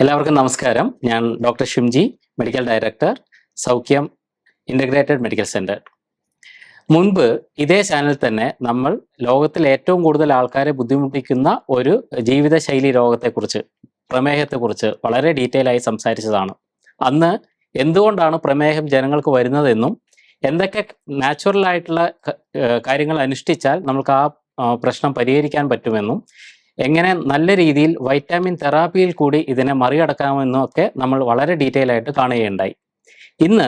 എല്ലാവർക്കും നമസ്കാരം. ഞാൻ ഡോക്ടർ ഷിംജി, മെഡിക്കൽ ഡയറക്ടർ, സൗഖ്യം ഇൻ്റഗ്രേറ്റഡ് മെഡിക്കൽ സെൻറ്റർ. മുൻപ് ഇതേ ചാനൽ തന്നെ നമ്മൾ ലോകത്തിൽ ഏറ്റവും കൂടുതൽ ആൾക്കാരെ ബുദ്ധിമുട്ടിക്കുന്ന ഒരു ജീവിതശൈലി രോഗത്തെക്കുറിച്ച്, പ്രമേഹത്തെക്കുറിച്ച് വളരെ ഡീറ്റെയിൽ ആയി സംസാരിച്ചതാണ്. അന്ന് എന്തുകൊണ്ടാണ് പ്രമേഹം ജനങ്ങൾക്ക് വരുന്നതെന്നും എന്തൊക്കെ നാച്ചുറൽ ആയിട്ടുള്ള കാര്യങ്ങൾ അനുഷ്ഠിച്ചാൽ നമുക്ക് ആ പ്രശ്നം പരിഹരിക്കാൻ പറ്റുമെന്നും എങ്ങനെ നല്ല രീതിയിൽ വൈറ്റാമിൻ തെറാപ്പിയിൽ കൂടി ഇതിനെ മറികടക്കാമെന്നും ഒക്കെ നമ്മൾ വളരെ ഡീറ്റെയിൽ ആയിട്ട് കാണുകയുണ്ടായി. ഇന്ന്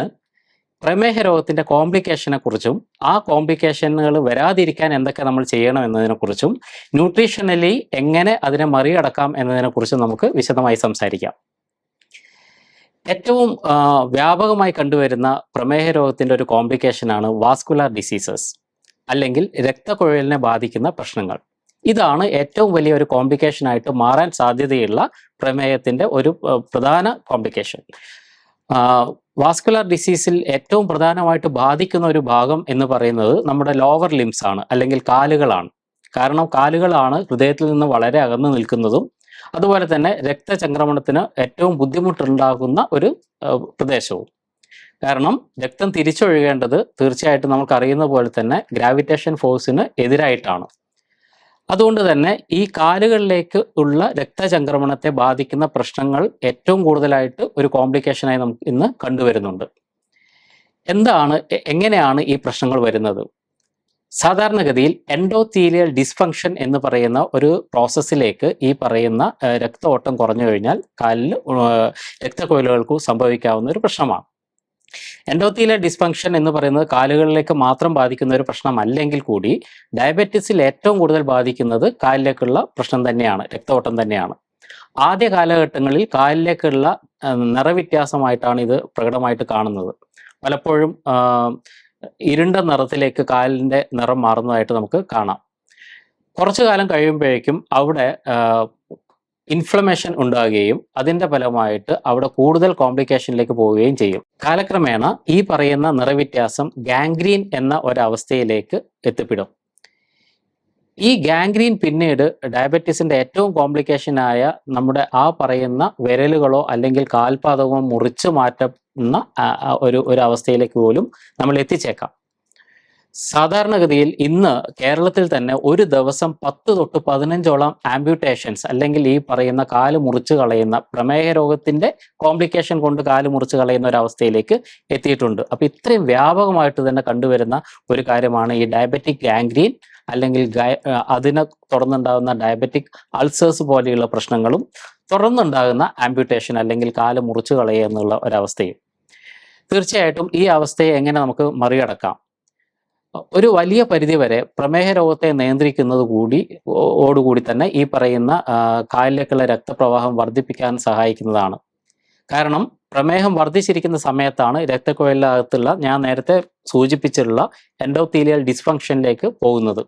പ്രമേഹ രോഗത്തിൻ്റെ കോംപ്ലിക്കേഷനെ കുറിച്ചും ആ കോംപ്ലിക്കേഷനുകൾ വരാതിരിക്കാൻ എന്തൊക്കെ നമ്മൾ ചെയ്യണം എന്നതിനെക്കുറിച്ചും ന്യൂട്രീഷണലി എങ്ങനെ അതിനെ മറികടക്കാം എന്നതിനെക്കുറിച്ചും നമുക്ക് വിശദമായി സംസാരിക്കാം. ഏറ്റവും വ്യാപകമായി കണ്ടുവരുന്ന പ്രമേഹ രോഗത്തിൻ്റെ ഒരു കോംപ്ലിക്കേഷനാണ് വാസ്കുലാർ ഡിസീസസ്, അല്ലെങ്കിൽ രക്തക്കുഴലിനെ ബാധിക്കുന്ന പ്രശ്നങ്ങൾ. ഇതാണ് ഏറ്റവും വലിയ ഒരു കോംപ്ലിക്കേഷനായിട്ട് മാറാൻ സാധ്യതയുള്ള പ്രമേഹത്തിൻ്റെ ഒരു പ്രധാന കോംപ്ലിക്കേഷൻ. വാസ്കുലർ ഡിസീസിൽ ഏറ്റവും പ്രധാനമായിട്ട് ബാധിക്കുന്ന ഒരു ഭാഗം എന്ന് പറയുന്നത് നമ്മുടെ ലോവർ ലിംസ് ആണ്, അല്ലെങ്കിൽ കാലുകളാണ്. കാരണം കാലുകളാണ് ഹൃദയത്തിൽ നിന്ന് വളരെ അകന്നു നിൽക്കുന്നതും അതുപോലെ തന്നെ രക്തചംക്രമണത്തിന് ഏറ്റവും ബുദ്ധിമുട്ടുണ്ടാകുന്ന ഒരു പ്രദേശവും. കാരണം രക്തം തിരിച്ചൊഴുകേണ്ടത് തീർച്ചയായിട്ടും നമുക്കറിയുന്ന പോലെ തന്നെ ഗ്രാവിറ്റേഷൻ ഫോഴ്സിന് എതിരായിട്ടാണ്. അതുകൊണ്ട് തന്നെ ഈ കാലുകളിലേക്ക് ഉള്ള രക്തചംക്രമണത്തെ ബാധിക്കുന്ന പ്രശ്നങ്ങൾ ഏറ്റവും കൂടുതലായിട്ട് ഒരു കോംപ്ലിക്കേഷനായി നമുക്ക് ഇന്ന് കണ്ടുവരുന്നുണ്ട്. എങ്ങനെയാണ് ഈ പ്രശ്നങ്ങൾ വരുന്നത്? സാധാരണഗതിയിൽ എൻഡോത്തീലിയൽ ഡിസ്ഫങ്ഷൻ എന്ന് പറയുന്ന ഒരു പ്രോസസ്സിലേക്ക് ഈ പറയുന്ന രക്തഓട്ടം കുറഞ്ഞു കഴിഞ്ഞാൽ കാലിൽ രക്തക്കുഴലുകൾക്ക് സംഭവിക്കാവുന്ന ഒരു പ്രശ്നമാണ്. എൻഡോത്തീലിയൽ ഡിസ്ഫങ്ഷൻ എന്ന് പറയുന്നത് കാലുകളിലേക്ക് മാത്രം ബാധിക്കുന്ന ഒരു പ്രശ്നമല്ലെങ്കിൽ കൂടി ഡയബറ്റിസിൽ ഏറ്റവും കൂടുതൽ ബാധിക്കുന്നത് കാലിലേക്കുള്ള പ്രശ്നം തന്നെയാണ്, രക്തഓട്ടം തന്നെയാണ്. ആദ്യ കാലഘട്ടങ്ങളിൽ കാലിലേക്കുള്ള നിറവ്യത്യാസമായിട്ടാണ് ഇത് പ്രകടമായിട്ട് കാണുന്നത്. പലപ്പോഴും ഇരുണ്ട നിറത്തിലേക്ക് കാലിൻ്റെ നിറം മാറുന്നതായിട്ട് നമുക്ക് കാണാം. കുറച്ചു കാലം കഴിയുമ്പോഴേക്കും അവിടെ ഇൻഫ്ലമേഷൻ ഉണ്ടാകുകയും അതിൻ്റെ ഫലമായിട്ട് അവിടെ കൂടുതൽ കോംപ്ലിക്കേഷനിലേക്ക് പോവുകയും ചെയ്യും. കാലക്രമേണ ഈ പറയുന്ന നിറവ്യത്യാസം ഗാംഗ്രീൻ എന്ന ഒരവസ്ഥയിലേക്ക് എത്തിപ്പെടും. ഈ ഗാംഗ്രീൻ പിന്നീട് ഡയബറ്റീസിൻ്റെ ഏറ്റവും കോംപ്ലിക്കേഷനായ നമ്മുടെ ആ പറയുന്ന വിരലുകളോ അല്ലെങ്കിൽ കാൽപാദമോ മുറിച്ചു മാറ്റുന്ന ഒരു അവസ്ഥയിലേക്ക് പോലും നമ്മൾ എത്തിച്ചേക്കാം. സാധാരണഗതിയിൽ ഇന്ന് കേരളത്തിൽ തന്നെ ഒരു ദിവസം 10 തൊട്ട് 15ഓളം ആംബ്യൂട്ടേഷൻസ്, അല്ലെങ്കിൽ ഈ പറയുന്ന കാല് മുറിച്ച് കളയുന്ന പ്രമേഹ രോഗത്തിന്റെ കോംപ്ലിക്കേഷൻ കൊണ്ട് കാല് മുറിച്ച് കളയുന്ന ഒരു അവസ്ഥയിലേക്ക് എത്തിയിട്ടുണ്ട്. അപ്പൊ ഇത്രയും വ്യാപകമായിട്ട് തന്നെ കണ്ടുവരുന്ന ഒരു കാര്യമാണ് ഈ ഡയബറ്റിക് ഗാംഗ്രീൻ, അല്ലെങ്കിൽ അതിനെ തുടർന്നുണ്ടാകുന്ന ഡയബറ്റിക് അൾസേഴ്സ് പോലെയുള്ള പ്രശ്നങ്ങളും തുടർന്നുണ്ടാകുന്ന ആംബ്യൂട്ടേഷൻ അല്ലെങ്കിൽ കാല് മുറിച്ച് കളയുക എന്നുള്ള ഒരവസ്ഥയും. തീർച്ചയായിട്ടും ഈ അവസ്ഥയെ എങ്ങനെ നമുക്ക് മറികടക്കാം? ഒരു വലിയ പരിധിവരെ പ്രമേഹ രോഗത്തെ നിയന്ത്രിക്കുന്നത് ഓടുകൂടി തന്നെ ഈ പറയുന്ന കാലിലേക്കുള്ള രക്തപ്രവാഹം വർദ്ധിപ്പിക്കാൻ സഹായിക്കുന്നതാണ്. കാരണം പ്രമേഹം വർദ്ധിച്ചിരിക്കുന്ന സമയത്താണ് രക്തക്കുഴലിനകത്തുള്ള ഞാൻ നേരത്തെ സൂചിപ്പിച്ചിട്ടുള്ള എൻഡോത്തീലിയൽ ഡിസ്ഫങ്ഷനിലേക്ക് പോകുന്നത്.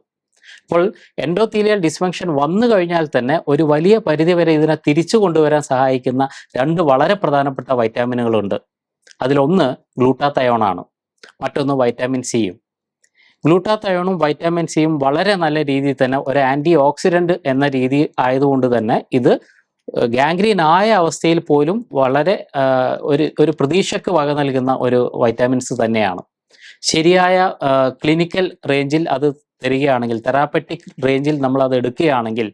അപ്പോൾ എൻഡോത്തീലിയൽ ഡിസ്ഫങ്ഷൻ വന്നു കഴിഞ്ഞാൽ തന്നെ ഒരു വലിയ പരിധിവരെ ഇതിനെ തിരിച്ചു കൊണ്ടുവരാൻ സഹായിക്കുന്ന 2 വളരെ പ്രധാനപ്പെട്ട വൈറ്റാമിനുകളുണ്ട്. അതിലൊന്ന് ഗ്ലൂട്ടാത്തയോണാണ്, മറ്റൊന്ന് വൈറ്റാമിൻ സിയും. ഗ്ലൂട്ടാത്തയോണും വൈറ്റാമിൻ സിയും വളരെ നല്ല രീതിയിൽ തന്നെ ഒരു ആൻറ്റി ഓക്സിഡന്റ് എന്ന രീതി ആയതുകൊണ്ട് തന്നെ ഇത് ഗാംഗ്രീൻ ആയ അവസ്ഥയിൽ പോലും വളരെ ഒരു പ്രതീക്ഷയ്ക്ക് വക നൽകുന്ന ഒരു വൈറ്റാമിൻസ് തന്നെയാണ്. ശരിയായ ക്ലിനിക്കൽ റേഞ്ചിൽ അത് തരികയാണെങ്കിൽ, തെറാപ്പറ്റിക് റേഞ്ചിൽ നമ്മൾ അത് എടുക്കുകയാണെങ്കിൽ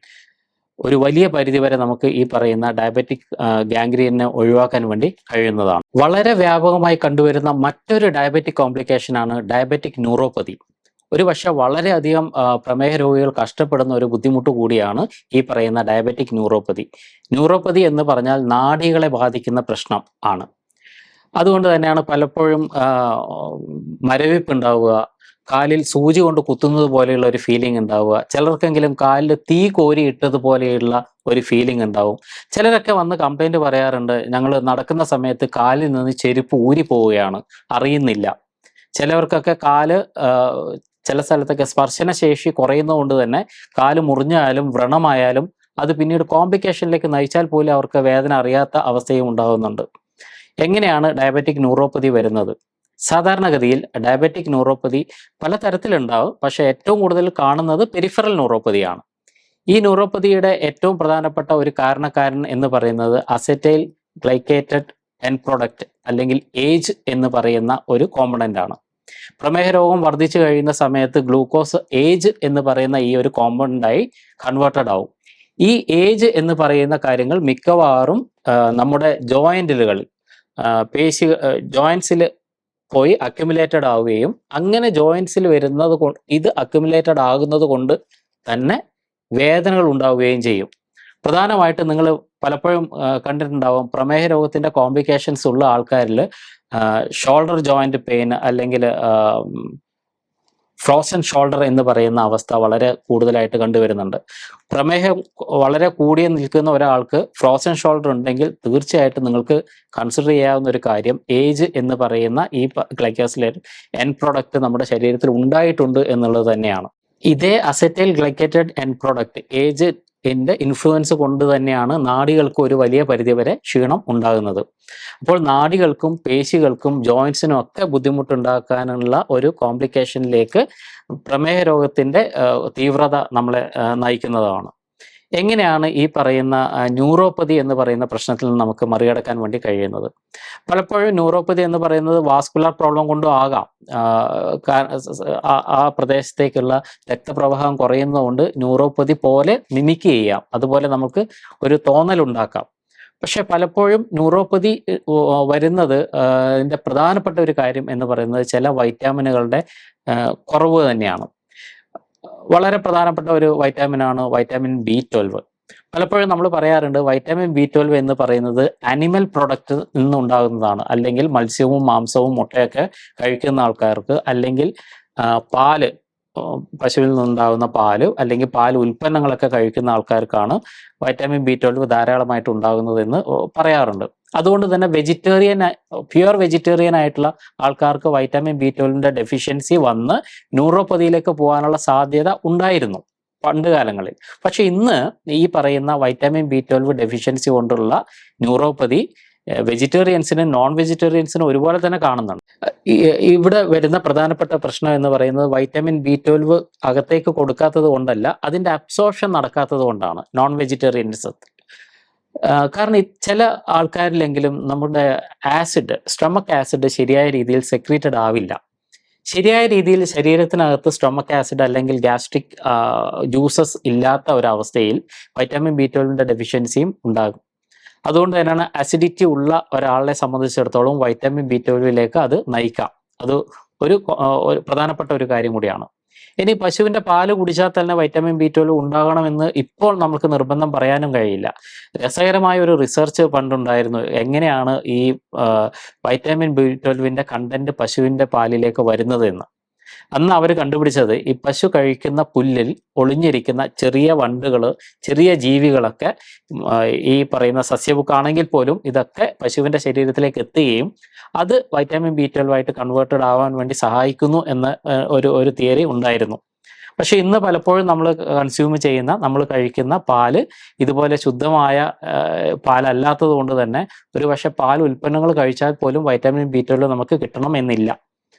ഒരു വലിയ പരിധിവരെ നമുക്ക് ഈ പറയുന്ന ഡയബറ്റിക് ഗാംഗ്രീനെ ഒഴിവാക്കാൻ വേണ്ടി കഴിയുന്നതാണ്. വളരെ വ്യാപകമായി കണ്ടുവരുന്ന മറ്റൊരു ഡയബറ്റിക് കോംപ്ലിക്കേഷനാണ് ഡയബറ്റിക് ന്യൂറോപ്പതി. ഒരു പക്ഷേ വളരെയധികം പ്രമേഹ രോഗികൾ കഷ്ടപ്പെടുന്ന ഒരു ബുദ്ധിമുട്ട് കൂടിയാണ് ഈ പറയുന്ന ഡയബറ്റിക് ന്യൂറോപ്പതി. ന്യൂറോപ്പതി എന്ന് പറഞ്ഞാൽ നാഡികളെ ബാധിക്കുന്ന പ്രശ്നം ആണ്. അതുകൊണ്ട് തന്നെയാണ് പലപ്പോഴും മരവിപ്പ് ഉണ്ടാവുക, കാലിൽ സൂചി കൊണ്ട് കുത്തുന്നത് പോലെയുള്ള ഒരു ഫീലിംഗ് ഉണ്ടാവുക, ചിലർക്കെങ്കിലും കാലിൽ തീ കോരി ഇട്ടതുപോലെയുള്ള ഒരു ഫീലിംഗ് ഉണ്ടാവും. ചിലരൊക്കെ വന്ന് കംപ്ലൈൻറ്റ് പറയാറുണ്ട്, ഞങ്ങൾ നടക്കുന്ന സമയത്ത് കാലിൽ നിന്ന് ചെരുപ്പ് ഊരി പോവുകയാണ്, അറിയുന്നില്ല. ചിലവർക്കൊക്കെ കാല് ചില സ്ഥലത്തൊക്കെ സ്പർശനശേഷി കുറയുന്നതുകൊണ്ട് തന്നെ കാല് മുറിഞ്ഞാലും വ്രണമായാലും അത് പിന്നീട് കോംപ്ലിക്കേഷനിലേക്ക് നയിച്ചാൽ പോലും അവർക്ക് വേദന അറിയാത്ത അവസ്ഥയും ഉണ്ടാകുന്നുണ്ട്. എങ്ങനെയാണ് ഡയബറ്റിക് ന്യൂറോപ്പതി വരുന്നത്? സാധാരണഗതിയിൽ ഡയബറ്റിക് ന്യൂറോപ്പതി പല തരത്തിലുണ്ടാവും. പക്ഷേ ഏറ്റവും കൂടുതൽ കാണുന്നത് പെരിഫറൽ ന്യൂറോപ്പതിയാണ്. ഈ ന്യൂറോപ്പതിയുടെ ഏറ്റവും പ്രധാനപ്പെട്ട ഒരു കാരണക്കാരൻ എന്ന് പറയുന്നത് അസറ്റൈൽ ഗ്ലൈക്കേറ്റഡ് എൻഡ് പ്രൊഡക്റ്റ് അല്ലെങ്കിൽ ഏജ് എന്ന് പറയുന്ന ഒരു കോമ്പണന്റ് ആണ്. പ്രമേഹ രോഗം വർദ്ധിച്ചു കഴിയുന്ന സമയത്ത് ഗ്ലൂക്കോസ് ഏജ് എന്ന് പറയുന്ന ഈ ഒരു കോമ്പണന്റായി കൺവേർട്ടഡ് ആവും. ഈ ഏജ് എന്ന് പറയുന്ന കാര്യങ്ങൾ മിക്കവാറും നമ്മുടെ ജോയിന്റുകളിൽ ജോയിന്റ്സിൽ പോയി അക്യുമുലേറ്റഡ് ആവുകയും അങ്ങനെ ജോയിന്റ്സിൽ വരുന്നത് ഇത് അക്യുമുലേറ്റഡ് ആകുന്നത് കൊണ്ട് തന്നെ വേദനകൾ ഉണ്ടാവുകയും ചെയ്യും. പ്രധാനമായിട്ട് നിങ്ങൾ പലപ്പോഴും കണ്ടിട്ടുണ്ടാവും പ്രമേഹ രോഗത്തിന്റെ കോംപ്ലിക്കേഷൻസ് ഉള്ള ആൾക്കാരിൽ ഷോൾഡർ ജോയിന്റ് പെയിൻ അല്ലെങ്കിൽ ഫ്രോസൺ ഷോൾഡർ എന്ന് പറയുന്ന അവസ്ഥ വളരെ കൂടുതലായിട്ട് കണ്ടുവരുന്നുണ്ട്. പ്രമേഹം വളരെ കൂടിയ നിൽക്കുന്ന ഒരാൾക്ക് ഫ്രോസൺ ഷോൾഡർ ഉണ്ടെങ്കിൽ തീർച്ചയായിട്ടും നിങ്ങൾക്ക് കൺസിഡർ ചെയ്യാവുന്ന ഒരു കാര്യം ഏജ് എന്ന് പറയുന്ന ഈ ഗ്ലൈക്കോസിലേറ്റ് എൻഡ് പ്രോഡക്റ്റ് നമ്മുടെ ശരീരത്തിൽ ഉണ്ടായിട്ടുണ്ട് എന്നുള്ളത് തന്നെയാണ്. ഇതേ acetyl glycated end product age influence കൊണ്ട് തന്നെയാണ് നാഡികൾക്ക് ഒരു വലിയ പരിധിവരെ ക്ഷീണം ഉണ്ടാകുന്നത്. അപ്പോൾ നാഡികൾക്കും പേശികൾക്കും ജോയിൻസിനും ഒക്കെ ബുദ്ധിമുട്ടുണ്ടാക്കാനുള്ള ഒരു കോംപ്ലിക്കേഷനിലേക്ക് പ്രമേഹ രോഗത്തിന്റെ തീവ്രത നമ്മളെ നയിക്കുന്നതാണ്. എങ്ങനെയാണ് ഈ പറയുന്ന ന്യൂറോപ്പതി എന്ന് പറയുന്ന പ്രശ്നത്തിൽ നിന്ന് നമുക്ക് മറികടക്കാൻ വേണ്ടി കഴിയുന്നത്? പലപ്പോഴും ന്യൂറോപ്പതി എന്ന് പറയുന്നത് വാസ്കുലർ പ്രോബ്ലം കൊണ്ടും ആകാം. ആ പ്രദേശത്തേക്കുള്ള രക്തപ്രവാഹം കുറയുന്നതുകൊണ്ട് ന്യൂറോപ്പതി പോലെ മിമിക് ചെയ്യാം, അതുപോലെ നമുക്ക് ഒരു തോന്നലുണ്ടാക്കാം. പക്ഷെ പലപ്പോഴും ന്യൂറോപ്പതി വരുന്നത് ഇതിൻ്റെ പ്രധാനപ്പെട്ട ഒരു കാര്യം എന്ന് പറയുന്നത് ചില വൈറ്റാമിനുകളുടെ കുറവ് തന്നെയാണ്. വളരെ പ്രധാനപ്പെട്ട ഒരു വൈറ്റാമിനാണ് വൈറ്റാമിൻ B12. പലപ്പോഴും നമ്മൾ പറയാറുണ്ട് വൈറ്റാമിൻ B12 എന്ന് പറയുന്നത് അനിമൽ പ്രൊഡക്റ്റ് നിന്നുണ്ടാകുന്നതാണ്. അല്ലെങ്കിൽ മത്സ്യവും മാംസവും മുട്ടയൊക്കെ കഴിക്കുന്ന ആൾക്കാർക്ക്, അല്ലെങ്കിൽ പാല്, പശുവിൽ നിന്നുണ്ടാകുന്ന പാല് അല്ലെങ്കിൽ പാൽ ഉൽപ്പന്നങ്ങളൊക്കെ കഴിക്കുന്ന ആൾക്കാർക്കാണ് വൈറ്റാമിൻ B12 ധാരാളമായിട്ട് ഉണ്ടാകുന്നതെന്ന് പറയാറുണ്ട്. അതുകൊണ്ട് തന്നെ പ്യുവർ വെജിറ്റേറിയൻ ആയിട്ടുള്ള ആൾക്കാർക്ക് വൈറ്റാമിൻ B12 ഡെഫിഷ്യൻസി വന്ന് ന്യൂറോപ്പതിയിലേക്ക് പോകാനുള്ള സാധ്യത ഉണ്ടായിരുന്നു പണ്ട് കാലങ്ങളിൽ. പക്ഷെ ഇന്ന് ഈ പറയുന്ന വൈറ്റാമിൻ B12 ഡെഫിഷ്യൻസി കൊണ്ടുള്ള ന്യൂറോപ്പതി വെജിറ്റേറിയൻസിനും നോൺ വെജിറ്റേറിയൻസിനും ഒരുപോലെ തന്നെ കാണുന്നുണ്ട്. ഇവിടെ വരുന്ന പ്രധാനപ്പെട്ട പ്രശ്നം എന്ന് പറയുന്നത് വൈറ്റാമിൻ B12 അകത്തേക്ക് കൊടുക്കാത്തത് കൊണ്ടല്ല, അതിൻ്റെ അബ്സോർപ്ഷൻ നടക്കാത്തത് കൊണ്ടാണ് നോൺ വെജിറ്റേറിയൻസത്തിൽ. കാരണം ചില ആൾക്കാരിലെങ്കിലും നമ്മുടെ സ്റ്റൊമക് ആസിഡ് ശരിയായ രീതിയിൽ സെക്രീറ്റഡ് ആവില്ല. ശരിയായ രീതിയിൽ ശരീരത്തിനകത്ത് സ്റ്റൊമക് ആസിഡ് അല്ലെങ്കിൽ ഗ്യാസ്ട്രിക് ജ്യൂസസ് ഇല്ലാത്ത ഒരവസ്ഥയിൽ വൈറ്റാമിൻ B12 ഡെഫിഷ്യൻസിയും ഉണ്ടാകും. അതുകൊണ്ട് തന്നെയാണ് അസിഡിറ്റി ഉള്ള ഒരാളെ സംബന്ധിച്ചിടത്തോളം വൈറ്റാമിൻ B12 അത് നയിക്കാം. അത് ഒരു പ്രധാനപ്പെട്ട ഒരു കാര്യം കൂടിയാണ്. ഇനി പശുവിന്റെ പാല് കുടിച്ചാൽ തന്നെ വൈറ്റാമിൻ B12 ഉണ്ടാകണമെന്ന് ഇപ്പോൾ നമുക്ക് നിർബന്ധം പറയാനും കഴിയില്ല. രസകരമായ ഒരു റിസർച്ച് പണ്ടുണ്ടായിരുന്നു, എങ്ങനെയാണ് ഈ വൈറ്റാമിൻ B12 കണ്ടന്റ് പശുവിന്റെ പാലിലേക്ക് വരുന്നത് എന്ന്. അന്ന് അവർ കണ്ടുപിടിച്ചത് ഈ പശു കഴിക്കുന്ന പുല്ലിൽ ഒളിഞ്ഞിരിക്കുന്ന ചെറിയ വണ്ടുകൾ, ചെറിയ ജീവികളൊക്കെ ഈ പറയുന്ന സസ്യബുക്കാണെങ്കിൽ പോലും ഇതൊക്കെ പശുവിന്റെ ശരീരത്തിലേക്ക് എത്തുകയും അത് വൈറ്റാമിൻ B12 ആയിട്ട് കൺവേർട്ടഡ് ആവാൻ വേണ്ടി സഹായിക്കുന്നു എന്ന ഒരു തിയറി ഉണ്ടായിരുന്നു. പക്ഷെ ഇന്ന് പലപ്പോഴും നമ്മൾ കഴിക്കുന്ന പാല് ഇതുപോലെ ശുദ്ധമായ പാലല്ലാത്തത് കൊണ്ട് തന്നെ ഒരു പക്ഷെ പാൽ ഉൽപ്പന്നങ്ങൾ കഴിച്ചാൽ പോലും വൈറ്റാമിൻ B12 നമുക്ക് കിട്ടണം എന്നില്ല.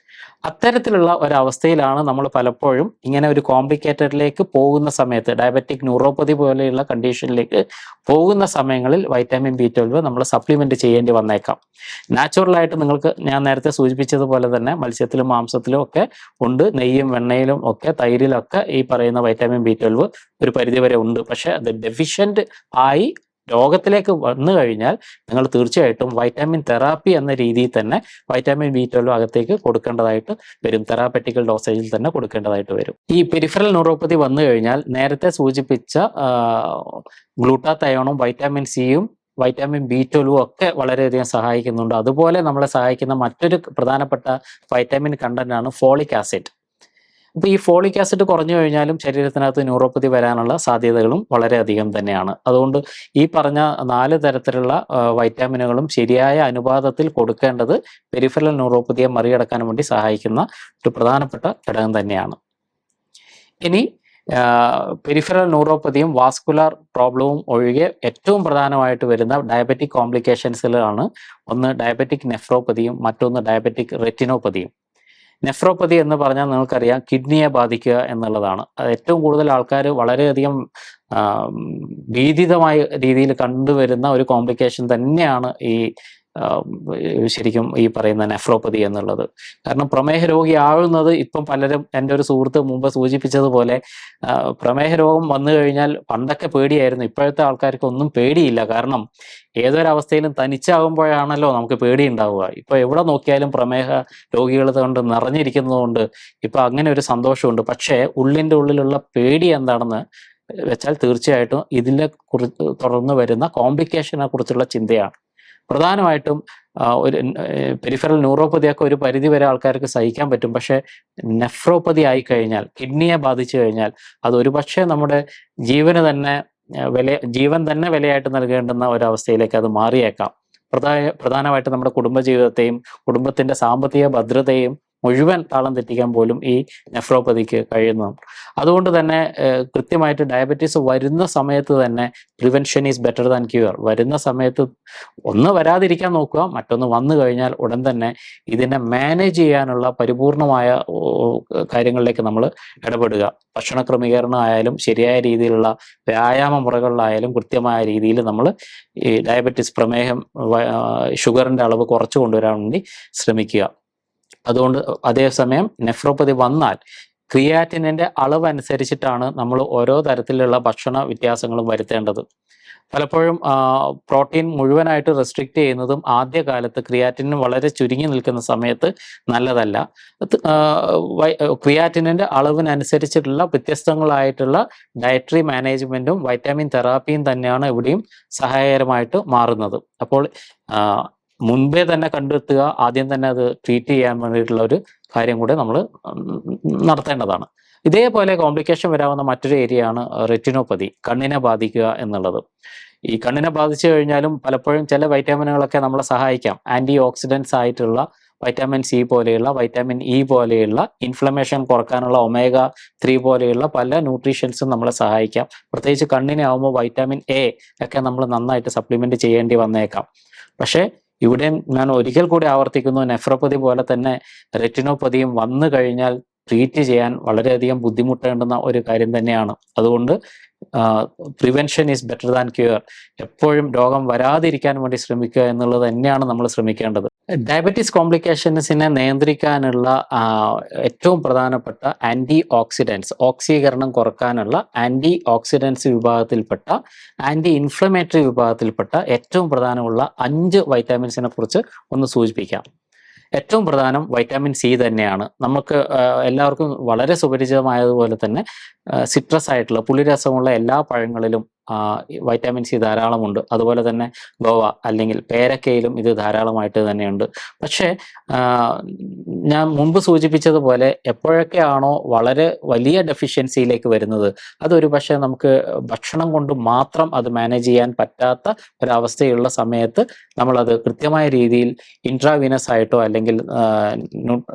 അത്തരത്തിലുള്ള ഒരവസ്ഥയിലാണ് നമ്മൾ പലപ്പോഴും ഇങ്ങനെ ഒരു കോംപ്ലിക്കേറ്റഡിലേക്ക് പോകുന്ന സമയത്ത്, ഡയബറ്റിക് ന്യൂറോപ്പതി പോലെയുള്ള കണ്ടീഷനിലേക്ക് പോകുന്ന സമയങ്ങളിൽ വൈറ്റാമിൻ B12 നമ്മൾ സപ്ലിമെന്റ് ചെയ്യേണ്ടി വന്നേക്കാം. നാച്ചുറലായിട്ട് നിങ്ങൾക്ക് ഞാൻ നേരത്തെ സൂചിപ്പിച്ചതുപോലെ തന്നെ മത്സ്യത്തിലും മാംസത്തിലും ഒക്കെ ഉണ്ട്, നെയ്യും വെണ്ണയിലും ഒക്കെ തൈരിലൊക്കെ ഈ പറയുന്ന വൈറ്റാമിൻ B12 ഒരു പരിധിവരെ ഉണ്ട്. പക്ഷെ അത് ഡെഫിഷ്യന്റ് ആയി രോഗത്തിലേക്ക് വന്നു കഴിഞ്ഞാൽ നിങ്ങൾ തീർച്ചയായിട്ടും വൈറ്റാമിൻ തെറാപ്പി എന്ന രീതിയിൽ തന്നെ വൈറ്റാമിൻ B12 അകത്തേക്ക് കൊടുക്കേണ്ടതായിട്ട് വരും. തെറാപ്പറ്റിക്കൽ ഡോസേജിൽ തന്നെ കൊടുക്കേണ്ടതായിട്ട് വരും. ഈ പെരിഫറൽ ന്യൂറോപ്പതി വന്നു കഴിഞ്ഞാൽ നേരത്തെ സൂചിപ്പിച്ച ഗ്ലൂട്ടാത്തയോണും വൈറ്റാമിൻ സിയും വൈറ്റാമിൻ B12 ഒക്കെ വളരെയധികം സഹായിക്കുന്നുണ്ട്. അതുപോലെ നമ്മളെ സഹായിക്കുന്ന മറ്റൊരു പ്രധാനപ്പെട്ട വൈറ്റാമിൻ കണ്ടന്റ് ആണ് ഫോളിക് ആസിഡ്. അപ്പോൾ ഈ ഫോളിക് ആസിഡ് കുറഞ്ഞു കഴിഞ്ഞാലും ശരീരത്തിനകത്ത് ന്യൂറോപ്പതി വരാനുള്ള സാധ്യതകളും വളരെയധികം തന്നെയാണ്. അതുകൊണ്ട് ഈ പറഞ്ഞ 4 തരത്തിലുള്ള വൈറ്റാമിനുകളും ശരിയായ അനുപാതത്തിൽ കൊടുക്കേണ്ടത് പെരിഫറൽ ന്യൂറോപ്പതിയെ മറികടക്കാൻ വേണ്ടി സഹായിക്കുന്ന ഒരു പ്രധാനപ്പെട്ട ഘടകം തന്നെയാണ്. ഇനി പെരിഫറൽ ന്യൂറോപ്പതിയും വാസ്കുലർ പ്രോബ്ലവും ഒഴികെ ഏറ്റവും പ്രധാനമായിട്ട് വരുന്ന ഡയബറ്റിക് കോംപ്ലിക്കേഷൻസിലാണ് ഒന്ന് ഡയബറ്റിക് നെഫ്രോപ്പതിയും മറ്റൊന്ന് ഡയബറ്റിക് റെറ്റിനോപ്പതിയും. നെഫ്രോപ്പതി എന്ന് പറഞ്ഞാൽ നിങ്ങൾക്കറിയാം കിഡ്നിയെ ബാധിക്കുക എന്നുള്ളതാണ്. അത് ഏറ്റവും കൂടുതൽ ആൾക്കാർ വളരെയധികം ഭീതിതമായ രീതിയിൽ കണ്ടുവരുന്ന ഒരു കോംപ്ലിക്കേഷൻ തന്നെയാണ് ഈ ശരിക്കും ഈ പറയുന്ന നെഫ്രോപ്പതി എന്നുള്ളത്. കാരണം പ്രമേഹ രോഗിയാവുന്നത് ഇപ്പം പലരും, എൻ്റെ ഒരു സുഹൃത്ത് മുമ്പ് സൂചിപ്പിച്ചതുപോലെ, പ്രമേഹ രോഗം വന്നു കഴിഞ്ഞാൽ പണ്ടൊക്കെ പേടിയായിരുന്നു, ഇപ്പോഴത്തെ ആൾക്കാർക്ക് ഒന്നും പേടിയില്ല. കാരണം ഏതൊരവസ്ഥയിലും തനിച്ചാകുമ്പോഴാണല്ലോ നമുക്ക് പേടി ഉണ്ടാവുക. ഇപ്പൊ എവിടെ നോക്കിയാലും പ്രമേഹ രോഗികൾ കൊണ്ട് നിറഞ്ഞിരിക്കുന്നതുകൊണ്ട് ഇപ്പൊ അങ്ങനെ ഒരു സന്തോഷമുണ്ട്. പക്ഷേ ഉള്ളിൻ്റെ ഉള്ളിലുള്ള പേടി എന്താണെന്ന് വെച്ചാൽ തീർച്ചയായിട്ടും ഇതിനെ തുടർന്ന് വരുന്ന കോംപ്ലിക്കേഷനെ കുറിച്ചുള്ള ചിന്തയാണ്. പ്രധാനമായിട്ടും ഒരു പെരിഫറൽ ന്യൂറോപ്പതിയൊക്കെ ഒരു പരിധി വരെ ആൾക്കാർക്ക് സഹിക്കാൻ പറ്റും. പക്ഷേ നെഫ്രോപ്പതി ആയിക്കഴിഞ്ഞാൽ, കിഡ്നിയെ ബാധിച്ചു കഴിഞ്ഞാൽ, അത് ഒരുപക്ഷെ നമ്മുടെ ജീവൻ തന്നെ വിലയായിട്ട് നൽകേണ്ടുന്ന ഒരവസ്ഥയിലേക്ക് അത് മാറിയേക്കാം. പ്രധാനമായിട്ട് നമ്മുടെ കുടുംബജീവിതത്തെയും കുടുംബത്തിന്റെ സാമ്പത്തിക ഭദ്രതയും മുഴുവൻ താളം തെറ്റിക്കാൻ പോലും ഈ നെഫ്രോപ്പതിക്ക് കഴിയുന്നു. അതുകൊണ്ട് തന്നെ കൃത്യമായിട്ട് ഡയബറ്റീസ് വരുന്ന സമയത്ത് തന്നെ prevention is better than cure. വരുന്ന സമയത്ത് ഒന്ന് വരാതിരിക്കാൻ നോക്കുക, മറ്റൊന്ന് വന്നു കഴിഞ്ഞാൽ ഉടൻ തന്നെ ഇതിനെ മാനേജ് ചെയ്യാനുള്ള പരിപൂർണമായ കാര്യങ്ങളിലേക്ക് നമ്മൾ ഇടപെടുക. ഭക്ഷണ ക്രമീകരണം ആയാലും ശരിയായ രീതിയിലുള്ള വ്യായാമ മുറകളിലായാലും കൃത്യമായ രീതിയിൽ നമ്മൾ ഈ ഡയബറ്റീസ്, പ്രമേഹം, ഷുഗറിൻ്റെ അളവ് കുറച്ച് കൊണ്ടുവരാൻ വേണ്ടി ശ്രമിക്കുക. അതുകൊണ്ട് അതേസമയം നെഫ്രോപ്പതി വന്നാൽ ക്രിയാറ്റിനിൻ്റെ അളവ് അനുസരിച്ചിട്ടാണ് നമ്മൾ ഓരോ തരത്തിലുള്ള ഭക്ഷണ വ്യത്യാസങ്ങളും വരുത്തേണ്ടത്. പലപ്പോഴും പ്രോട്ടീൻ മുഴുവനായിട്ട് റെസ്ട്രിക്റ്റ് ചെയ്യുന്നതും ആദ്യകാലത്ത് ക്രിയാറ്റിന് വളരെ ചുരുങ്ങി നിൽക്കുന്ന സമയത്ത് നല്ലതല്ല. ക്രിയാറ്റിനിൻ്റെ അളവിനനുസരിച്ചിട്ടുള്ള വ്യത്യസ്തങ്ങളായിട്ടുള്ള ഡയറ്ററി മാനേജ്മെൻറ്റും വൈറ്റാമിൻ തെറാപ്പിയും തന്നെയാണ് ഇവിടെയും സഹായകരമായിട്ട് മാറുന്നത്. അപ്പോൾ മുൻപേ തന്നെ കണ്ടെത്തുക, ആദ്യം തന്നെ അത് ട്രീറ്റ് ചെയ്യാൻ വേണ്ടിയിട്ടുള്ള ഒരു കാര്യം കൂടെ നമ്മൾ നടത്തേണ്ടതാണ്. ഇതേപോലെ കോംപ്ലിക്കേഷൻ വരാവുന്ന മറ്റൊരു ഏരിയയാണ് റെറ്റിനോപ്പതി, കണ്ണിനെ ബാധിക്കുക എന്നുള്ളത്. ഈ കണ്ണിനെ ബാധിച്ചു കഴിഞ്ഞാലും പലപ്പോഴും ചില വൈറ്റാമിനുകളൊക്കെ നമ്മളെ സഹായിക്കാം. ആൻറ്റി ഓക്സിഡൻസ് ആയിട്ടുള്ള വൈറ്റാമിൻ സി പോലെയുള്ള, വൈറ്റാമിൻ ഇ പോലെയുള്ള, ഇൻഫ്ലമേഷൻ കുറക്കാനുള്ള omega-3 പോലെയുള്ള പല ന്യൂട്രീഷ്യൻസും നമ്മളെ സഹായിക്കാം. പ്രത്യേകിച്ച് കണ്ണിനെ ആകുമ്പോൾ വൈറ്റാമിൻ എ ഒക്കെ നമ്മൾ നന്നായിട്ട് സപ്ലിമെൻറ്റ് ചെയ്യേണ്ടി വന്നേക്കാം. പക്ഷേ ഇവിടെ ഞാൻ ഒരിക്കൽ കൂടി ആവർത്തിക്കുന്നു, നെഫ്രോപ്പതി പോലെ തന്നെ റെറ്റിനോപ്പതിയും വന്നു കഴിഞ്ഞാൽ ട്രീറ്റ് ചെയ്യാൻ വളരെയധികം ബുദ്ധിമുട്ടേണ്ടുന്ന ഒരു കാര്യം തന്നെയാണ്. അതുകൊണ്ട് prevention is better than cure. എപ്പോഴും രോഗം വരാതിരിക്കാൻ വേണ്ടി ശ്രമിക്കുക എന്നുള്ളത് തന്നെയാണ് നമ്മൾ ശ്രമിക്കേണ്ടത്. ഡയബറ്റീസ് കോംപ്ലിക്കേഷൻസിനെ നിയന്ത്രിക്കാനുള്ള ഏറ്റവും പ്രധാനപ്പെട്ട ആൻറ്റി ഓക്സിഡൻസ്, ഓക്സീകരണം കുറക്കാനുള്ള ആൻറ്റി ഓക്സിഡൻസ് വിഭാഗത്തിൽപ്പെട്ട, ആൻറ്റി ഇൻഫ്ലമേറ്ററി വിഭാഗത്തിൽപ്പെട്ട ഏറ്റവും പ്രധാനമുള്ള 5 വൈറ്റാമിൻസിനെ കുറിച്ച് ഒന്ന് സൂചിപ്പിക്കാം. ഏറ്റവും പ്രധാനം വൈറ്റാമിൻ സി തന്നെയാണ്. നമുക്ക് എല്ലാവർക്കും വളരെ സുപരിചിതമായതുപോലെ തന്നെ സിട്രസ് ആയിട്ടുള്ള പുളിരസമുള്ള എല്ലാ പഴങ്ങളിലും വൈറ്റാമിൻ സി ധാരാളമുണ്ട്. അതുപോലെ തന്നെ ഗോവ അല്ലെങ്കിൽ പേരക്കയിലും ഇത് ധാരാളമായിട്ട് തന്നെയുണ്ട്. പക്ഷേ ഞാൻ മുമ്പ് സൂചിപ്പിച്ചതുപോലെ എപ്പോഴൊക്കെയാണോ വളരെ വലിയ ഡെഫിഷ്യൻസിയിലേക്ക് വരുന്നത്, അതൊരു പക്ഷേ നമുക്ക് ഭക്ഷണം കൊണ്ട് മാത്രം അത് മാനേജ് ചെയ്യാൻ പറ്റാത്ത ഒരവസ്ഥയുള്ള സമയത്ത് നമ്മളത് കൃത്യമായ രീതിയിൽ ഇൻട്രാവീനസ് ആയിട്ടോ അല്ലെങ്കിൽ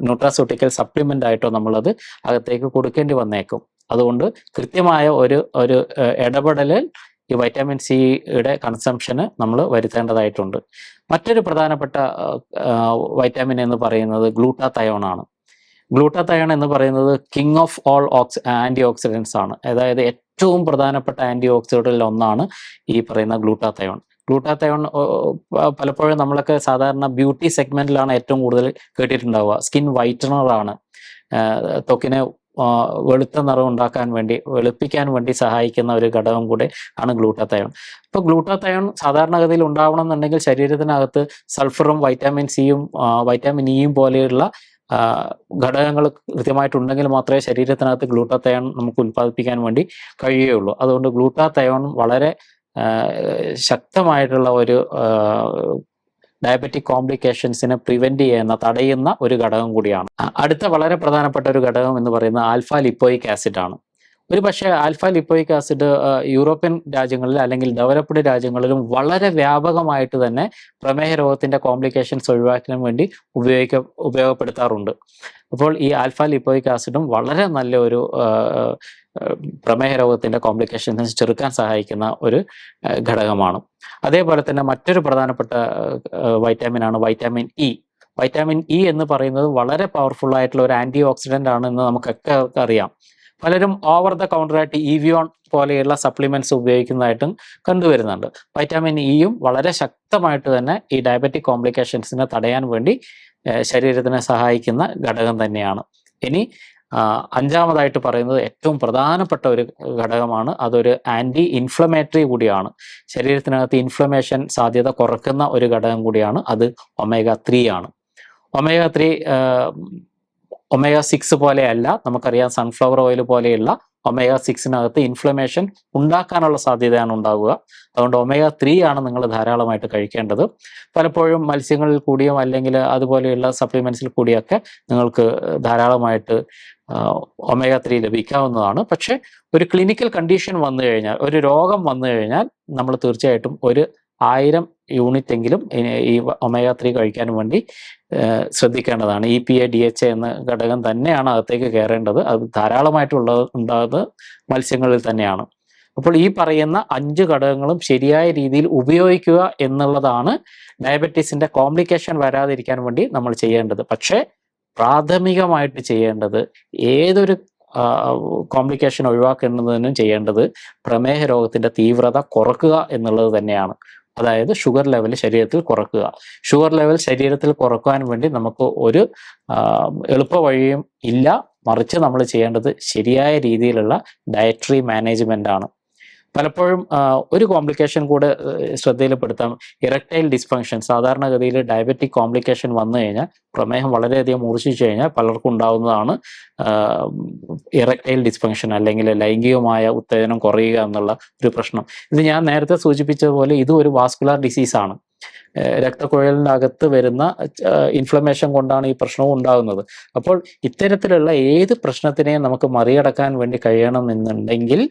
ന്യൂട്രാസ്യൂട്ടിക്കൽ സപ്ലിമെൻ്റ് ആയിട്ടോ നമ്മളത് അകത്തേക്ക് കൊടുക്കേണ്ടി വന്നേക്കും. അതുകൊണ്ട് കൃത്യമായ ഒരു ഇടപെടലിൽ ഈ വൈറ്റാമിൻ സിയുടെ കൺസംഷന് നമ്മൾ വരുത്തേണ്ടതായിട്ടുണ്ട്. മറ്റൊരു പ്രധാനപ്പെട്ട വൈറ്റാമിൻ എന്ന് പറയുന്നത് ഗ്ലൂട്ടാതയോൺ ആണ്. ഗ്ലൂട്ടാതയോൺ എന്ന് പറയുന്നത് king of all antioxidants ആണ്. അതായത് ഏറ്റവും പ്രധാനപ്പെട്ട ആൻറ്റി ഓക്സിഡൻറ്റിൽ ഒന്നാണ് ഈ പറയുന്ന ഗ്ലൂട്ടാതയോൺ. ഗ്ലൂട്ടാതയോൺ പലപ്പോഴും നമ്മളൊക്കെ സാധാരണ ബ്യൂട്ടി സെഗ്മെന്റിലാണ് ഏറ്റവും കൂടുതൽ കേട്ടിട്ടുണ്ടാവുക. സ്കിൻ വൈറ്റനറാണ്, ത്വക്കിനെ വെളുത്ത നിറം ഉണ്ടാക്കാൻ വേണ്ടി, വെളുപ്പിക്കാൻ വേണ്ടി സഹായിക്കുന്ന ഒരു ഘടകം കൂടെ ആണ് ഗ്ലൂട്ടാതയോൺ. ഇപ്പോൾ ഗ്ലൂട്ടാതയോൺ സാധാരണഗതിയിൽ ഉണ്ടാവണം എന്നുണ്ടെങ്കിൽ ശരീരത്തിനകത്ത് സൾഫറും വൈറ്റാമിൻ സിയും വൈറ്റാമിൻ ഇയും പോലെയുള്ള ഘടകങ്ങൾ കൃത്യമായിട്ടുണ്ടെങ്കിൽ മാത്രമേ ശരീരത്തിനകത്ത് ഗ്ലൂട്ടാതയോൺ നമുക്ക് ഉൽപ്പാദിപ്പിക്കാൻ വേണ്ടി കഴിയുകയുള്ളൂ. അതുകൊണ്ട് ഗ്ലൂട്ടാതയോൺ വളരെ ശക്തമായിട്ടുള്ള ഒരു ഡയബറ്റിക് കോംപ്ലിക്കേഷൻസിനെ പ്രിവെന്റ് ചെയ്യുന്ന, തടയുന്ന ഒരു ഘടകം കൂടിയാണ്. അടുത്ത വളരെ പ്രധാനപ്പെട്ട ഒരു ഘടകം എന്ന് പറയുന്നത് ആൽഫ ലിപ്പോയിക് ആസിഡ് ആണ്. ഒരു പക്ഷേ ആൽഫ ലിപ്പോയിക് ആസിഡ് യൂറോപ്യൻ രാജ്യങ്ങളിൽ അല്ലെങ്കിൽ ഡെവലപ്ഡ് രാജ്യങ്ങളിലും വളരെ വ്യാപകമായിട്ട് തന്നെ പ്രമേഹ രോഗത്തിന്റെ കോംപ്ലിക്കേഷൻസ് ഒഴിവാക്കാൻ വേണ്ടി ഉപയോഗപ്പെടുത്താറുണ്ട്. അപ്പോൾ ഈ ആൽഫ ലിപ്പോയിക് ആസിഡും വളരെ നല്ല ഒരു പ്രമേഹ രോഗത്തിന്റെ കോംപ്ലിക്കേഷൻസ് ചെറുക്കാൻ സഹായിക്കുന്ന ഒരു ഘടകമാണ്. അതേപോലെ തന്നെ മറ്റൊരു പ്രധാനപ്പെട്ട വൈറ്റാമിനാണ് വൈറ്റാമിൻ ഇ. വൈറ്റാമിൻ ഇ എന്ന് പറയുന്നത് വളരെ പവർഫുൾ ആയിട്ടുള്ള ഒരു ആൻറ്റി ഓക്സിഡൻ്റ് ആണെന്ന് നമുക്കൊക്കെ അറിയാം. പലരും ഓവർ ദ കൗണ്ടറായിട്ട് ഇവിയോൺ പോലെയുള്ള സപ്ലിമെന്റ്സ് ഉപയോഗിക്കുന്നതായിട്ടും കണ്ടുവരുന്നുണ്ട്. വൈറ്റാമിൻ ഇയും വളരെ ശക്തമായിട്ട് തന്നെ ഈ ഡയബറ്റിക് കോംപ്ലിക്കേഷൻസിനെ തടയാൻ വേണ്ടി ശരീരത്തിനെ സഹായിക്കുന്ന ഘടകം തന്നെയാണ്. ഇനി അഞ്ചാമതായിട്ട് പറയുന്നത് ഏറ്റവും പ്രധാനപ്പെട്ട ഒരു ഘടകമാണ്. അതൊരു ആൻറ്റി ഇൻഫ്ലമേറ്ററി കൂടിയാണ്. ശരീരത്തിനകത്ത് ഇൻഫ്ലമേഷൻ സാധ്യത കുറയ്ക്കുന്ന ഒരു ഘടകം കൂടിയാണ്. അത് omega-3 ആണ്. omega-3 omega-6 പോലെയല്ല. നമുക്കറിയാം സൺഫ്ലവർ ഓയിൽ പോലെയുള്ള omega-6നകത്ത് ഇൻഫ്ലമേഷൻ ഉണ്ടാക്കാനുള്ള സാധ്യതയാണ് ഉണ്ടാവുക. അതുകൊണ്ട് omega-3 ആണ് നിങ്ങൾ ധാരാളമായിട്ട് കഴിക്കേണ്ടത്. പലപ്പോഴും മത്സ്യങ്ങളിൽ കൂടിയോ അല്ലെങ്കിൽ അതുപോലെയുള്ള സപ്ലിമെന്റ്സിൽ കൂടിയൊക്കെ നിങ്ങൾക്ക് ധാരാളമായിട്ട് omega-3 ലഭിക്കാവുന്നതാണ്. പക്ഷെ ഒരു ക്ലിനിക്കൽ കണ്ടീഷൻ വന്നു കഴിഞ്ഞാൽ, ഒരു രോഗം വന്നു കഴിഞ്ഞാൽ നമ്മൾ തീർച്ചയായിട്ടും ഒരു 1000 യൂണിറ്റ് എങ്കിലും ഈ omega-3 കഴിക്കാൻ വേണ്ടി ശ്രദ്ധിക്കേണ്ടതാണ്. EPA DHA എന്ന ഘടകം തന്നെയാണ് അകത്തേക്ക് കയറേണ്ടത്. അത് ഉണ്ടാകുന്നത് മത്സ്യങ്ങളിൽ തന്നെയാണ്. അപ്പോൾ ഈ പറയുന്ന 5 ഘടകങ്ങളും ശരിയായ രീതിയിൽ ഉപയോഗിക്കുക എന്നുള്ളതാണ് ഡയബറ്റീസിന്റെ കോംപ്ലിക്കേഷൻ വരാതിരിക്കാൻ വേണ്ടി നമ്മൾ ചെയ്യേണ്ടത്. പക്ഷേ പ്രാഥമികമായിട്ട് ചെയ്യേണ്ടത്, ഏതൊരു കോംപ്ലിക്കേഷൻ ഒഴിവാക്കുന്നതിനും ചെയ്യേണ്ടത് പ്രമേഹ രോഗത്തിന്റെ തീവ്രത കുറക്കുക എന്നുള്ളത് തന്നെയാണ്. അതായത് ഷുഗർ ലെവൽ ശരീരത്തിൽ കുറക്കുക. ഷുഗർ ലെവൽ ശരീരത്തിൽ കുറക്കാൻ വേണ്ടി നമുക്ക് ഒരു എളുപ്പ വഴിയും ഇല്ല. മറിച്ച് നമ്മൾ ചെയ്യേണ്ടത് ശരിയായ രീതിയിലുള്ള ഡയറ്ററി മാനേജ്മെന്റ് ആണ്. പലപ്പോഴും ഒരു കോംപ്ലിക്കേഷൻ കൂടെ ശ്രദ്ധയിൽപ്പെടുത്താം. Erectile dysfunction. സാധാരണഗതിയിൽ ഡയബറ്റിക് കോംപ്ലിക്കേഷൻ വന്നു കഴിഞ്ഞാൽ, പ്രമേഹം വളരെയധികം മൂർച്ഛിച്ചു കഴിഞ്ഞാൽ പലർക്കും ഉണ്ടാകുന്നതാണ് ഇറക്ടൈൽ ഡിസ്ഫങ്ഷൻ, അല്ലെങ്കിൽ ലൈംഗികമായ ഉത്തേജനം കുറയുക എന്നുള്ള ഒരു പ്രശ്നം. ഇത് ഞാൻ നേരത്തെ സൂചിപ്പിച്ചതുപോലെ ഇതും ഒരു വാസ്കുലർ ഡിസീസാണ്. രക്തക്കുഴലിൻ്റെ അകത്ത് വരുന്ന ഇൻഫ്ലമേഷൻ കൊണ്ടാണ് ഈ പ്രശ്നവും ഉണ്ടാകുന്നത്. അപ്പോൾ ഇത്തരത്തിലുള്ള ഏത് പ്രശ്നത്തിനെയും നമുക്ക് മറികടക്കാൻ വേണ്ടി കഴിയണമെന്നുണ്ടെങ്കിൽ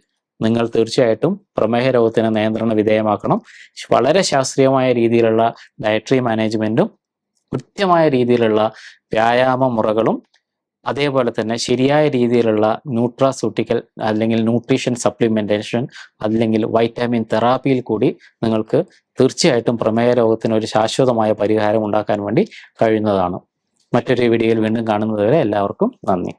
നിങ്ങൾ തീർച്ചയായിട്ടും പ്രമേഹ രോഗത്തിന് നിയന്ത്രണ വിധേയമാക്കണം. വളരെ ശാസ്ത്രീയമായ രീതിയിലുള്ള ഡയറ്ററി മാനേജ്മെന്റും കൃത്യമായ രീതിയിലുള്ള വ്യായാമ മുറകളും അതേപോലെ തന്നെ ശരിയായ രീതിയിലുള്ള ന്യൂട്രാസ്യൂട്ടിക്കൽ അല്ലെങ്കിൽ ന്യൂട്രീഷൻ സപ്ലിമെന്റേഷൻ അല്ലെങ്കിൽ വൈറ്റാമിൻ തെറാപ്പിയിൽ കൂടി നിങ്ങൾക്ക് തീർച്ചയായിട്ടും പ്രമേഹ രോഗത്തിന് ഒരു ശാശ്വതമായ പരിഹാരം ഉണ്ടാക്കാൻ വേണ്ടി കഴിയുന്നതാണ്. മറ്റൊരു വീഡിയോയിൽ വീണ്ടും കാണുന്നതുവരെ എല്ലാവർക്കും നന്ദി.